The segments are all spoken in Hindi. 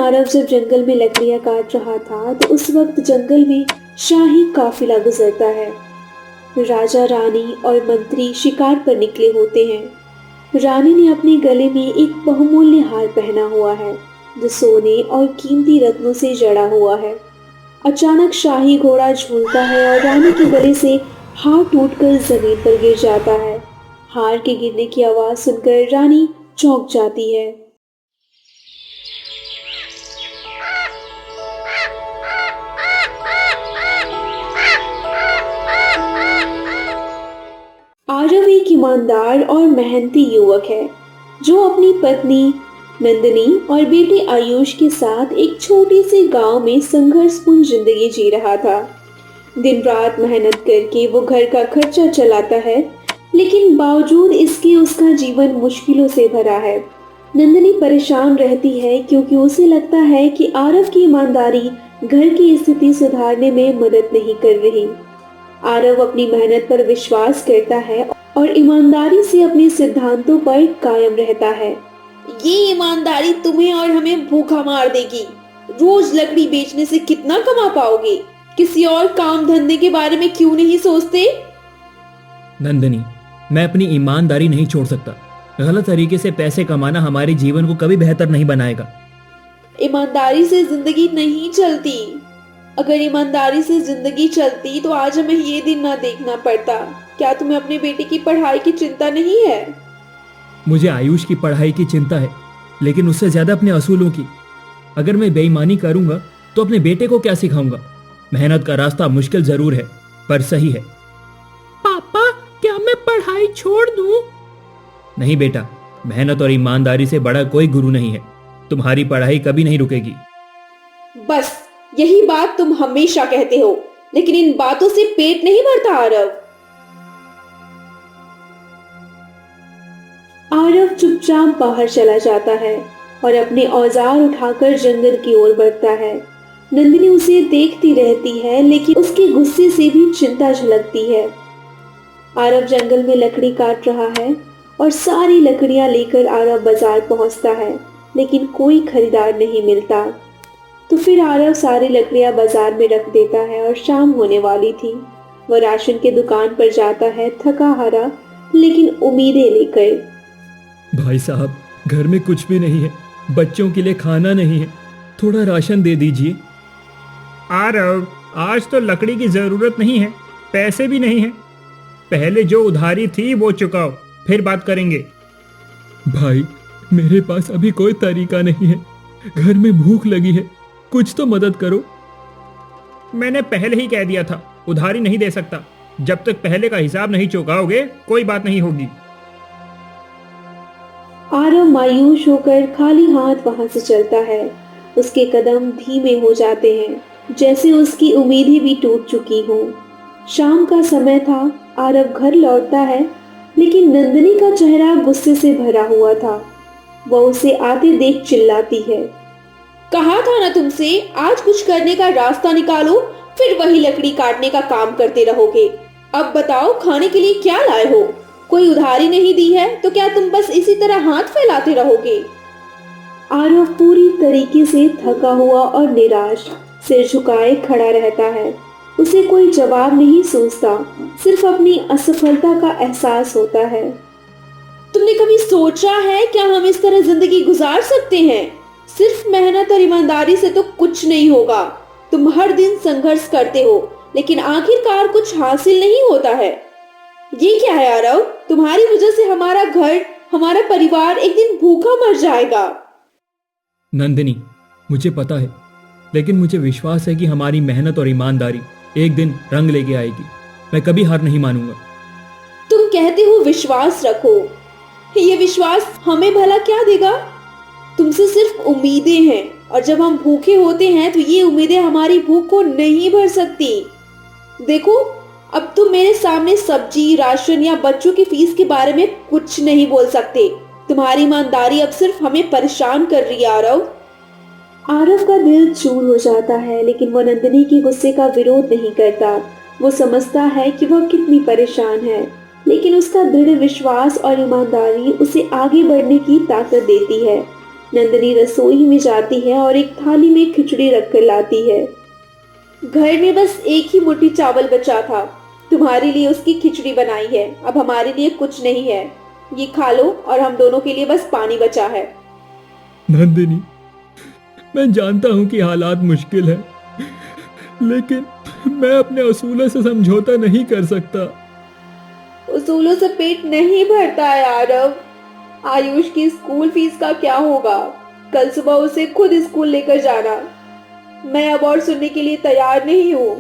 आरव जब जंगल में लकड़ियां काट रहा था तो उस वक्त जंगल में शाही काफिला गुजरता है। राजा, रानी और मंत्री शिकार पर निकले होते हैं। रानी ने अपने गले में एक बहुमूल्य हार पहना हुआ है जो सोने और कीमती रत्नों से जड़ा हुआ है। अचानक शाही घोड़ा झूलता है और रानी के गले से हार टूटकर जमीन पर गिर जाता है। हार के गिरने की आवाज सुनकर रानी चौंक जाती है। आरव एक ईमानदार और मेहनती युवक है जो अपनी पत्नी नंदिनी और बेटे आयुष के साथ एक छोटे से गांव में संघर्षपूर्ण जिंदगी जी रहा था। दिन रात मेहनत करके वो घर का खर्चा चलाता है, लेकिन बावजूद इसके उसका जीवन मुश्किलों से भरा है। नंदिनी परेशान रहती है क्योंकि उसे लगता है कि आरव की ईमानदारी घर की स्थिति सुधारने में मदद नहीं कर रही। आरव अपनी मेहनत पर विश्वास करता है और ईमानदारी से अपने सिद्धांतों पर कायम रहता है। ये ईमानदारी तुम्हें और हमें भूखा मार देगी। रोज लकड़ी बेचने से कितना कमा पाओगे? किसी और काम धंधे के बारे में क्यों नहीं सोचते? नंदिनी, मैं अपनी ईमानदारी नहीं छोड़ सकता। गलत तरीके से पैसे कमाना हमारे जीवन को कभी बेहतर नहीं बनाएगा। ईमानदारी से जिंदगी नहीं चलती। अगर ईमानदारी से जिंदगी चलती तो आज हमें ये दिन ना देखना पड़ता। क्या तुम्हें अपने बेटे की पढ़ाई की चिंता नहीं है? मुझे आयुष की पढ़ाई की चिंता है, लेकिन उससे ज्यादा अपने असूलों की। अगर मैं बेईमानी करूंगा तो अपने बेटे को क्या सिखाऊंगा? मेहनत का रास्ता मुश्किल जरूर है, पर सही है। पापा, क्या मैं पढ़ाई छोड़ दूं? नहीं बेटा, मेहनत और ईमानदारी से बड़ा कोई गुरु नहीं है। तुम्हारी पढ़ाई कभी नहीं रुकेगी। बस यही बात तुम हमेशा कहते हो, लेकिन इन बातों से पेट नहीं भरता आरव। आरव चुपचाप बाहर चला जाता है और अपने औजार उठाकर जंगल की ओर बढ़ता है। नंदिनी उसे देखती रहती है, लेकिन उसके गुस्से से भी चिंता झलकती है। आरव जंगल में लकड़ी काट रहा है और सारी लकड़ियां लेकर आरव बाजार पहुंचता है, लेकिन कोई खरीदार नहीं मिलता। तो फिर आरव सारी लकड़ियां बाजार में रख देता है और शाम होने वाली थी। वह राशन की दुकान पर जाता है, थका हारा लेकिन उम्मीदें लेकर। भाई साहब, घर में कुछ भी नहीं है, बच्चों के लिए खाना नहीं है, थोड़ा राशन दे दीजिए। आरव, आज तो लकड़ी की जरूरत नहीं है, पैसे भी नहीं है। पहले जो उधारी थी वो चुकाओ, फिर बात करेंगे। भाई, मेरे पास अभी कोई तरीका नहीं है, घर में भूख लगी है, कुछ तो मदद करो। मैंने पहले ही कह दिया था, उधारी नहीं दे सकता। जब तक पहले का हिसाब नहीं चुकाओगे कोई बात नहीं होगी। आरव मायूस होकर खाली हाथ वहां से चलता है। उसके कदम धीमे हो जाते हैं, जैसे उसकी उम्मीदें भी टूट चुकी हों। शाम का समय था। आरव घर लौटता है, लेकिन नंदिनी का चेहरा गुस्से से भरा हुआ था। वह उसे आते देख चिल्लाती है। कहा था ना तुमसे, आज कुछ करने का रास्ता निकालो, फिर वही लकड़ी काटने का काम करते रहोगे। अब बताओ, खाने के लिए क्या लाए हो? कोई उधारी नहीं दी है तो क्या तुम बस इसी तरह हाथ फैलाते रहोगे? आरव पूरी तरीके से थका हुआ और निराश सिर झुकाए खड़ा रहता है। उसे कोई जवाब नहीं सोचता, सिर्फ अपनी असफलता का एहसास होता है। तुमने कभी सोचा है क्या हम इस तरह जिंदगी गुजार सकते हैं? सिर्फ मेहनत और ईमानदारी से तो कुछ नहीं होगा। तुम हर दिन संघर्ष करते हो, लेकिन आखिरकार कुछ हासिल नहीं होता है। ये क्या है आरव? तुम्हारी वजह से हमारा घर, हमारा परिवार एक दिन भूखा मर जाएगा। नंदिनी, मुझे पता है, लेकिन मुझे विश्वास है कि हमारी मेहनत और ईमानदारी एक दिन रंग लेके आएगी। मैं कभी हार नहीं मानूंगा। तुम कहते हो विश्वास रखो, ये विश्वास हमें भला क्या देगा? तुमसे सिर्फ उम्मीदें हैं, और जब हम भूखे होते हैं तो ये उम्मीदें हमारी भूख को नहीं भर सकती। देखो, अब तुम मेरे सामने सब्जी, राशन या बच्चों की फीस के बारे में कुछ नहीं बोल सकते। तुम्हारी ईमानदारी अब सिर्फ हमें परेशान कर रही है आरव। आरव का दिल चूर हो जाता है, लेकिन वह नंदिनी के गुस्से का विरोध नहीं करता। वो समझता है कि वह कितनी परेशान है, लेकिन उसका दृढ़ विश्वास और ईमानदारी उसे आगे बढ़ने की ताकत देती है। नंदिनी रसोई में जाती है और एक थाली में खिचड़ी रखकर लाती है। घर में बस एक ही मुट्ठी चावल बचा था, तुम्हारे लिए उसकी खिचड़ी बनाई है। अब हमारे लिए कुछ नहीं है, ये खा लो और हम दोनों के लिए बस पानी बचा है। नंदिनी, मैं जानता हूं कि हालात मुश्किल है, लेकिन मैं अपने असूलों से समझौता नहीं कर सकता। उसूलों से पेट नहीं भरता है आरव। आयुष की स्कूल फीस का क्या होगा? कल सुबह उसे खुद स्कूल लेकर जाना। मैं अब और सुनने के लिए तैयार नहीं हूँ।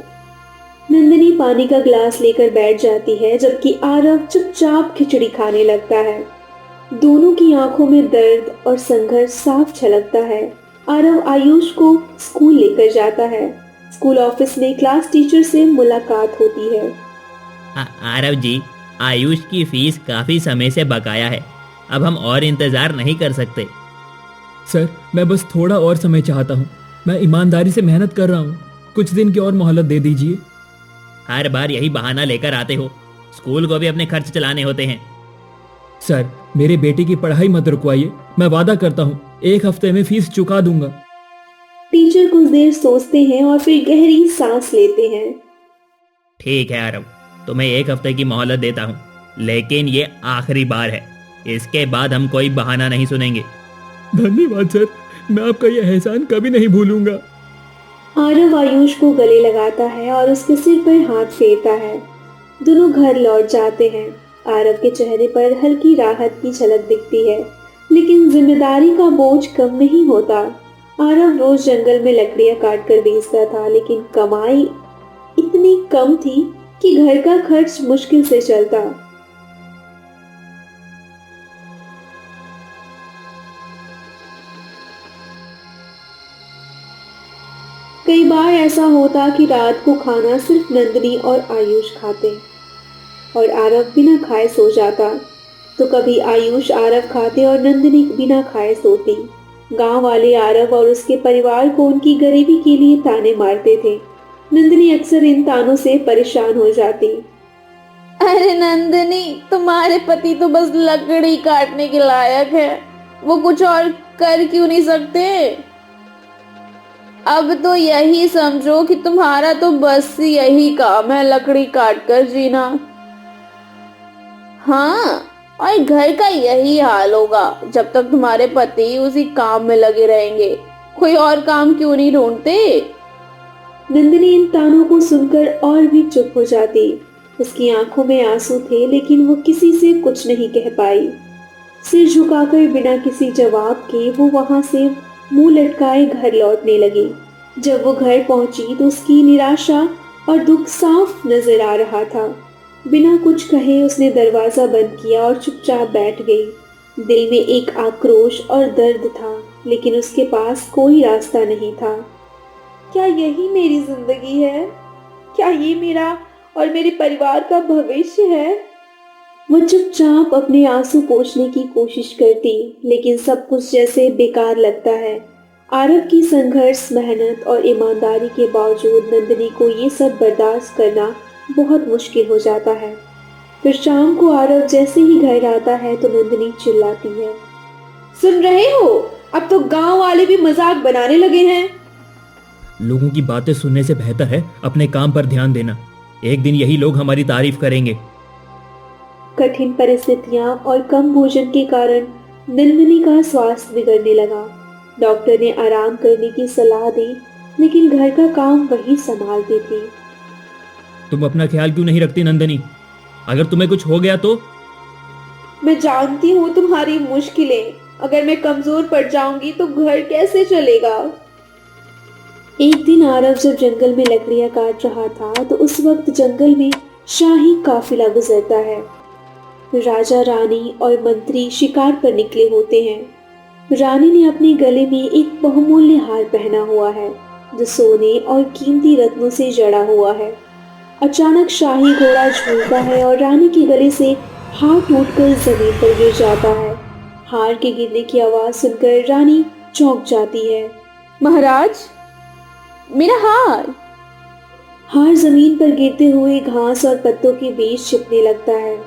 नंदिनी पानी का ग्लास लेकर बैठ जाती है, जबकि आरव चुपचाप खिचड़ी खाने लगता है। दोनों की आंखों में दर्द और संघर्ष साफ झलकता है। आरव आयुष को स्कूल लेकर जाता है। स्कूल ऑफिस में क्लास टीचर से मुलाकात होती है। आरव जी, आयुष की फीस काफी समय से बकाया है, अब हम और इंतजार नहीं कर सकते। सर, मैं बस थोड़ा और समय चाहता हूँ। मैं ईमानदारी से मेहनत कर रहा हूँ, कुछ दिन की और मोहलत दे दीजिए। हर बार यही बहाना लेकर आते हो, स्कूल को भी अपने खर्च चलाने होते हैं। सर, मेरे बेटे की पढ़ाई मत रुकवाइए, मैं वादा करता हूँ 1 हफ्ते में फीस चुका दूंगा। टीचर कुछ देर सोचते हैं और फिर गहरी सांस लेते हैं। ठीक है आरव, तुम्हें 1 हफ्ते की मोहलत देता हूँ, लेकिन ये आखिरी बार है। इसके बाद हम कोई बहाना नहीं सुनेंगे। धन्यवाद सर, मैं आपका यह एहसान कभी नहीं भूलूंगा। आरव आयुष को गले लगाता है और उसके सिर पर हाथ फेरता है। दोनों घर लौट जाते हैं। आरव के चेहरे पर हल्की राहत की झलक दिखती है, लेकिन जिम्मेदारी का बोझ कम नहीं होता। आरव रोज जंगल में लकड़ियां काट कर बेचता था, लेकिन कमाई इतनी कम थी कि घर का खर्च मुश्किल से चलता। कई बार ऐसा होता कि रात को खाना सिर्फ नंदिनी और आयुष खाते और आरव बिना खाए सो जाता, तो कभी आयुष आरव खाते और नंदिनी बिना खाए सोती। गांव वाले आरव और उसके परिवार को उनकी गरीबी के लिए ताने मारते थे। नंदिनी अक्सर इन तानों से परेशान हो जाती। अरे नंदिनी, तुम्हारे पति तो बस लकड़ी काटने के लायक है, वो कुछ और कर क्यों नहीं सकते? अब तो यही समझो कि तुम्हारा तो बस यही काम है, लकड़ी काट कर जीना। हाँ, और घर का यही हाल होगा जब तक तुम्हारे पति उसी काम में लगे रहेंगे। कोई और काम क्यों नहीं ढूंढते? नंदिनी इन तानों को सुनकर और भी चुप हो जाती। उसकी आंखों में आंसू थे, लेकिन वो किसी से कुछ नहीं कह पाई। सिर झुकाकर बिना किसी जवाब के वो वहां से मुंह लटकाए घर लौटने लगी। जब वो घर पहुंची तो उसकी निराशा और दुख साफ नजर आ रहा था। बिना कुछ कहे उसने दरवाजा बंद किया और चुपचाप बैठ गई। दिल में एक आक्रोश और दर्द था, लेकिन उसके पास कोई रास्ता नहीं था। क्या यही मेरी जिंदगी है? क्या ये मेरा और मेरे परिवार का भविष्य है? वो चुपचाप अपने आंसू पोंछने की कोशिश करती, लेकिन सब कुछ जैसे बेकार लगता है। आरव की संघर्ष, मेहनत और ईमानदारी के बावजूद नंदिनी को ये सब बर्दाश्त करना बहुत मुश्किल हो जाता है। फिर शाम को आरव जैसे ही घर आता है तो नंदिनी चिल्लाती है, सुन रहे हो? अब तो गांव वाले भी मजाक बनाने लगे हैं। लोगों की बातें सुनने से बेहतर है अपने काम पर ध्यान देना। एक दिन यही लोग हमारी तारीफ करेंगे। कठिन परिस्थितियां और कम भोजन के कारण नंदिनी का स्वास्थ्य बिगड़ने लगा। डॉक्टर ने आराम करने की सलाह दी, लेकिन घर का काम वही संभालती थी। तुम अपना ख्याल क्यों नहीं रखती नंदिनी? अगर तुम्हें कुछ हो गया तो? मैं जानती हूँ तुम्हारी मुश्किलें। अगर मैं कमजोर पड़ जाऊंगी तो घर कैसे चलेगा? एक दिन आरव जब जंगल में लकड़ियां काट रहा था तो उस वक्त जंगल में शाही काफिला गुजरता है। राजा, रानी और मंत्री शिकार पर निकले होते हैं। रानी ने अपने गले में एक बहुमूल्य हार पहना हुआ है जो सोने और कीमती रत्नों से जड़ा हुआ है। अचानक शाही घोड़ा झूलता है और रानी के गले से हार टूटकर जमीन पर गिर जाता है। हार के गिरने की आवाज सुनकर रानी चौंक जाती है। महाराज, मेरा हार! हार जमीन पर गिरते हुए घास और पत्तों के बीच छिपने लगता है।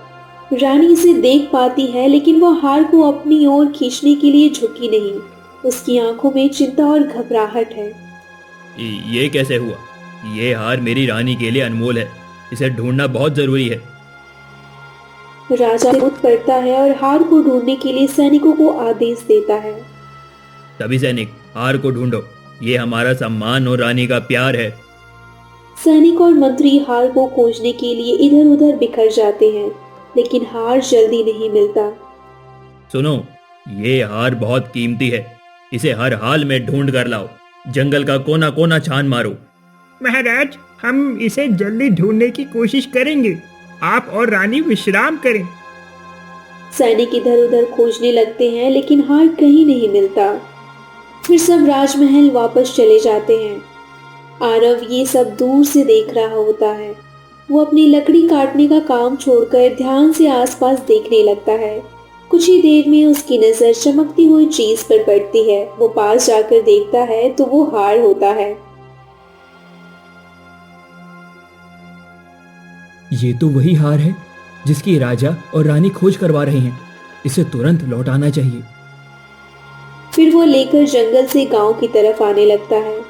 रानी इसे देख पाती है, लेकिन वो हार को अपनी ओर खींचने के लिए झुकी नहीं। उसकी आंखों में चिंता और घबराहट है। ये कैसे हुआ? ये हार मेरी रानी के लिए अनमोल है, इसे ढूंढना बहुत जरूरी है। राजा उठ पड़ता है और हार को ढूंढने के लिए सैनिकों को आदेश देता है। सभी सैनिक हार को ढूंढो, ये हमारा सम्मान और रानी का प्यार है। सैनिक और मंत्री हार को खोजने के लिए इधर उधर बिखर जाते हैं, लेकिन हार जल्दी नहीं मिलता। सुनो, ये हार बहुत कीमती है, इसे हर हाल में ढूंढ कर लाओ, जंगल का कोना कोना छान मारो। महाराज, हम इसे जल्दी ढूंढने की कोशिश करेंगे, आप और रानी विश्राम करें। सैनिक इधर उधर खोजने लगते हैं, लेकिन हार कहीं नहीं मिलता। फिर सब राजमहल वापस चले जाते हैं। आरव ये सब दूर से देख रहा होता है। वो अपनी लकड़ी काटने का काम छोड़कर ध्यान से आसपास देखने लगता है। कुछ ही देर में उसकी नजर चमकती हुई चीज पर पड़ती है। वो पास जाकर देखता है तो वो हार होता है। ये तो वही हार है जिसकी राजा और रानी खोज करवा रहे हैं। इसे तुरंत लौटाना चाहिए। फिर वो लेकर जंगल से गांव की तरफ आने लगता है।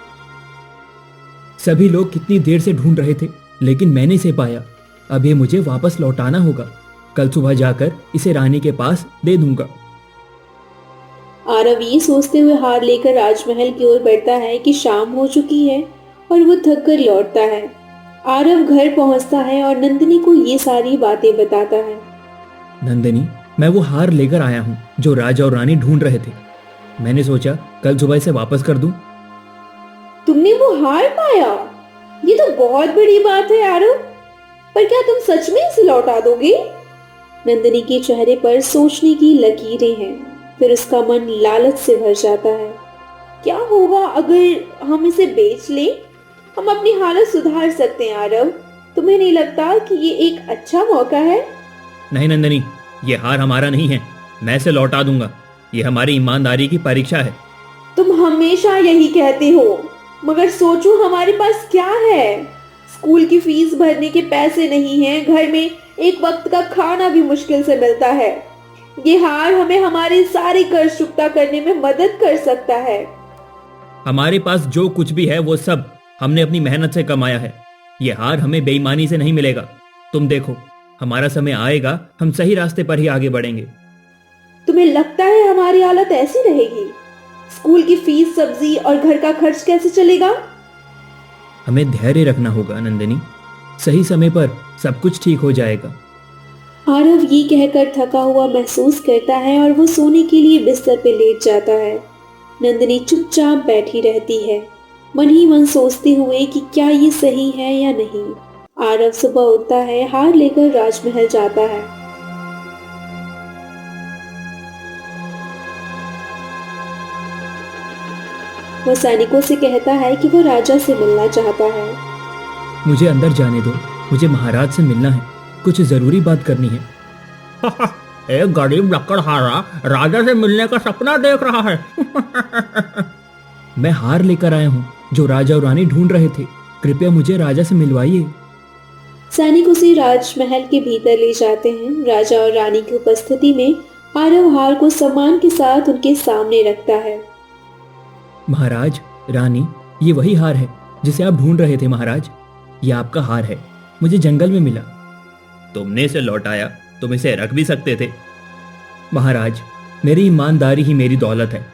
सभी लोग कितनी देर से ढूंढ रहे थे, लेकिन मैंने इसे पाया। अब ये मुझे वापस लौटाना होगा। कल सुबह जाकर इसे रानी के पास दे दूंगा। आरव ये सोचते हुए हार लेकर राजमहल की ओर बढ़ता है कि शाम हो चुकी है और वो थक कर लौटता है। आरव घर पहुंचता है और नंदिनी को ये सारी बातें बताता है। नंदिनी, मैं वो हार लेकर आया हूँ जो राजा और रानी ढूंढ रहे थे। मैंने सोचा कल सुबह इसे वापस कर दूं। तुमने वो हार पाया? ये तो बहुत बड़ी बात है आरव, पर क्या तुम सच में इसे लौटा दोगे? नंदिनी के चेहरे पर सोचने की लकीरें हैं। फिर उसका मन लालच से भर जाता है। क्या होगा अगर हम इसे बेच लें? हम अपनी हालत सुधार सकते हैं आरव। तुम्हें नहीं लगता कि ये एक अच्छा मौका है? नहीं नंदिनी, ये हार हमारा नहीं है, मैं इसे लौटा दूंगा। ये हमारी ईमानदारी की परीक्षा है। तुम हमेशा यही कहते हो, मगर सोचो हमारे पास क्या है। स्कूल की फीस भरने के पैसे नहीं हैं, घर में एक वक्त का खाना भी मुश्किल से मिलता है। ये हार हमें हमारे सारे कर्ज चुकता करने में मदद कर सकता है। हमारे पास जो कुछ भी है वो सब हमने अपनी मेहनत से कमाया है। ये हार हमें बेईमानी से नहीं मिलेगा। तुम देखो, हमारा समय आएगा, हम सही रास्ते पर ही आगे बढ़ेंगे। तुम्हें लगता है हमारी हालत ऐसी रहेगी? स्कूल की फीस, सब्जी और घर का खर्च कैसे चलेगा? हमें धैर्य रखना होगा नंदिनी, सही समय पर सब कुछ ठीक हो जाएगा। आरव ये कहकर थका हुआ महसूस करता है और वो सोने के लिए बिस्तर पे लेट जाता है। नंदिनी चुपचाप बैठी रहती है, मन ही मन सोचते हुए कि क्या ये सही है या नहीं। आरव सुबह उठता है, हार लेकर राजमहल जाता है। वो सैनिकों से कहता है कि वो राजा से मिलना चाहता है। मुझे अंदर जाने दो, मुझे महाराज से मिलना है, कुछ जरूरी बात करनी है। एक गरीब लकड़हारा राजा से मिलने का सपना देख रहा है। मैं हार लेकर आया हूँ जो राजा और रानी ढूंढ रहे थे। कृपया मुझे राजा से मिलवाइए। सैनिक उसे राजमहल के भीतर ले जाते हैं। राजा और रानी की उपस्थिति में आरव हार को सम्मान के साथ उनके सामने रखता है। महाराज, रानी, ये वही हार है जिसे आप ढूंढ रहे थे। महाराज, ये आपका हार है, मुझे जंगल में मिला। तुमने इसे लौटाया, तुम इसे रख भी सकते थे। महाराज, मेरी ईमानदारी ही मेरी दौलत है,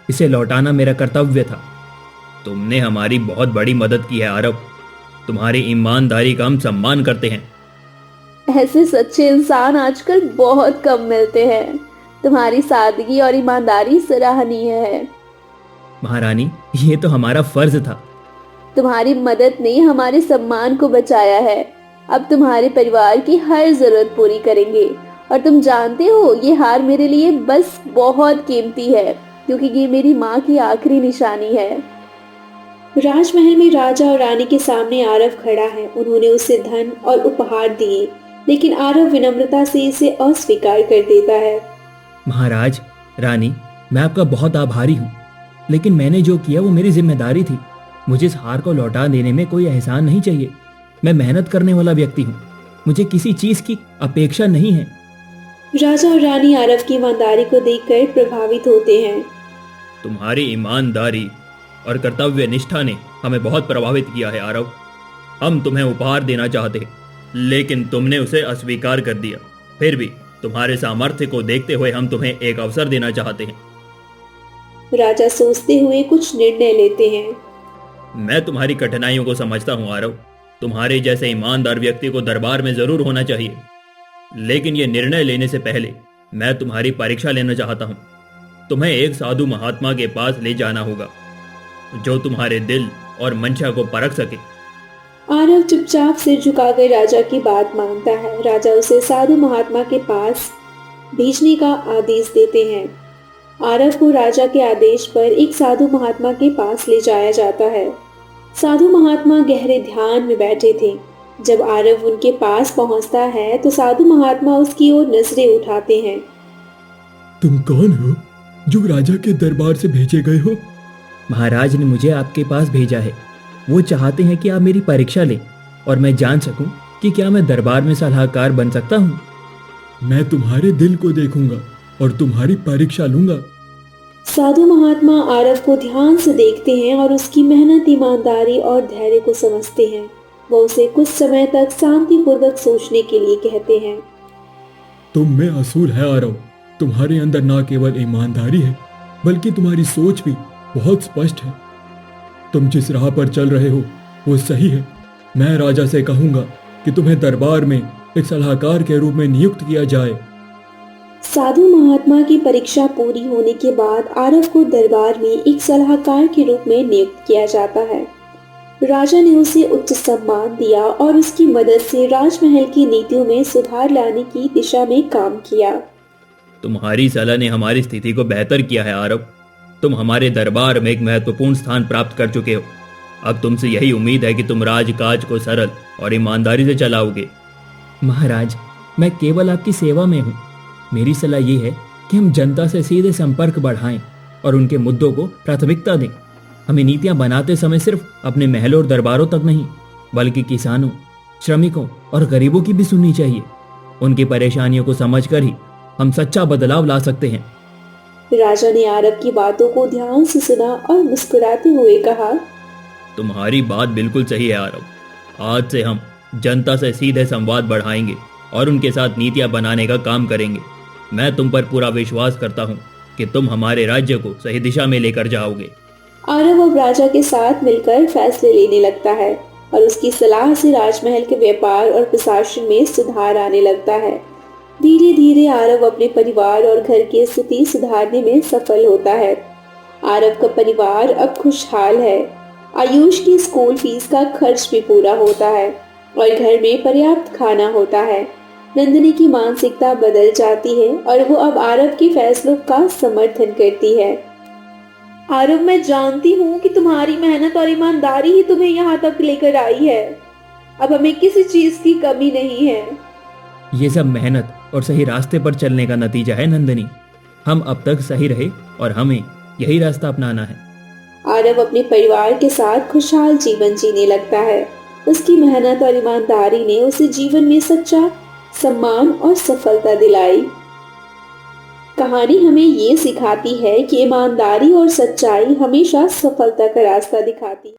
इसे लौटाना मेरा कर्तव्य था। तुमने हमारी बहुत बड़ी मदद की है आरव, तुम्हारी ईमानदारी का हम सम्मान करते हैं। ऐसे सच्चे इंसान आजकल बहुत कम मिलते हैं। तुम्हारी सादगी और ईमानदारी सराहनीय है। महारानी, ये तो हमारा फर्ज था। तुम्हारी मदद ने हमारे सम्मान को बचाया है। अब तुम्हारे परिवार की हर जरूरत पूरी करेंगे। और तुम जानते हो, ये हार मेरे लिए बस बहुत कीमती है, क्योंकि ये मेरी माँ की आखिरी निशानी है। राजमहल में राजा और रानी के सामने आरव खड़ा है। उन्होंने उसे धन और उपहार दिए, लेकिन आरव विनम्रता से इसे अस्वीकार कर देता है। महाराज, रानी, मैं आपका बहुत आभारी हूँ, लेकिन मैंने जो किया वो मेरी जिम्मेदारी थी। मुझे इस हार को लौटा देने में कोई एहसान नहीं चाहिए। मैं मेहनत करने वाला व्यक्ति हूँ, मुझे किसी चीज की अपेक्षा नहीं है। राजा और रानी आरव की ईमानदारी को देखकर प्रभावित होते हैं। तुम्हारी ईमानदारी और कर्तव्य निष्ठा ने हमें बहुत प्रभावित किया है आरव। हम तुम्हें उपहार देना चाहते, लेकिन तुमने उसे अस्वीकार कर दिया। फिर भी तुम्हारे सामर्थ्य को देखते हुए हम तुम्हें एक अवसर देना चाहते हैं। राजा सोचते हुए कुछ निर्णय लेते हैं। मैं तुम्हारी कठिनाइयों को समझता हूँ आरव। तुम्हारे जैसे ईमानदार व्यक्ति को दरबार में जरूर होना चाहिए, लेकिन यह निर्णय लेने से पहले मैं तुम्हारी परीक्षा लेना चाहता हूँ। तुम्हें एक साधु महात्मा के पास ले जाना होगा जो तुम्हारे दिल और मंशा को परख सके। आरव चुपचाप सिर झुकाकर राजा की बात मानता है। राजा उसे साधु महात्मा के पास भेजने का आदेश देते हैं। आरव को राजा के आदेश पर एक साधु महात्मा के पास ले जाया जाता है। साधु महात्मा गहरे ध्यान में बैठे थे। जब आरव उनके पास पहुंचता है तो साधु महात्मा उसकी ओर नजरें उठाते हैं। तुम कौन हो जो राजा के दरबार से भेजे गए हो? महाराज ने मुझे आपके पास भेजा है। वो चाहते हैं कि आप मेरी परीक्षा लें और मैं जान सकूं कि क्या मैं दरबार में सलाहकार बन सकता हूं। मैं तुम्हारे दिल को देखूंगा और तुम्हारी परीक्षा लूंगा। साधु महात्मा आरव को ध्यान से देखते हैं और उसकी मेहनत, ईमानदारी और धैर्य को समझते हैं। वो उसे कुछ समय तक शांतिपूर्वक सोचने के लिए कहते हैं। तुम में असूल है आरव। तुम्हारे अंदर ना केवल ईमानदारी है, बल्कि तुम्हारी सोच भी बहुत स्पष्ट है। तुम जिस राह पर चल रहे हो वो सही है। मैं राजा से कहूंगा कि तुम्हें दरबार में एक सलाहकार के रूप में नियुक्त किया जाए। साधु महात्मा की परीक्षा पूरी होने के बाद आरव को दरबार में एक सलाहकार के रूप में नियुक्त किया जाता है। राजा ने उसे उच्च सम्मान दिया और उसकी मदद से राजमहल की नीतियों में सुधार लाने की दिशा में काम किया। तुम्हारी सलाह ने हमारी स्थिति को बेहतर किया है आरव। तुम हमारे दरबार में एक महत्वपूर्ण स्थान प्राप्त कर चुके हो। अब तुमसे यही उम्मीद है कि तुम राजकाज को सरल और ईमानदारी से चलाओगे। महाराज, मैं केवल आपकी सेवा में हूँ। मेरी सलाह ये है कि हम जनता से सीधे संपर्क बढ़ाएं और उनके मुद्दों को प्राथमिकता दें। हमें नीतियां बनाते समय सिर्फ अपने महलों और दरबारों तक नहीं, बल्कि किसानों, श्रमिकों और गरीबों की भी सुननी चाहिए। उनकी परेशानियों को समझकर ही हम सच्चा बदलाव ला सकते हैं। राजा ने आरव की बातों को ध्यान से सुना और मुस्कुराते हुए कहा, तुम्हारी बात बिल्कुल सही है आरव। आज से हम जनता से सीधे संवाद बढ़ाएंगे और उनके साथ नीतियां बनाने का काम करेंगे। मैं तुम पर पूरा विश्वास करता हूँ कि तुम हमारे राज्य को सही दिशा में लेकर जाओगे। आरव अब राजा के साथ मिलकर फैसले लेने लगता है और उसकी सलाह से राजमहल के व्यापार और प्रशासन में सुधार आने लगता है। धीरे धीरे आरव अपने परिवार और घर की स्थिति सुधारने में सफल होता है। आरव का परिवार अब खुशहाल है। आयुष की स्कूल फीस का खर्च भी पूरा होता है और घर में पर्याप्त खाना होता है। नंदिनी की मानसिकता बदल जाती है और वो अब आरव के फैसलों का समर्थन करती है। आरव, मैं जानती हूँ कि तुम्हारी मेहनत और ईमानदारी ही तुम्हें यहाँ तक लेकर आई है। अब हमें किसी चीज की कमी नहीं है। ये सब मेहनत और सही रास्ते पर चलने का नतीजा है नंदिनी। हम अब तक सही रहे और हमें यही रास्ता अपनाना है। आरव अपने परिवार के साथ खुशहाल जीवन जीने लगता है। उसकी मेहनत और ईमानदारी ने उसे जीवन में सच्चा सम्मान और सफलता दिलाई। कहानी हमें ये सिखाती है कि ईमानदारी और सच्चाई हमेशा सफलता का रास्ता दिखाती है।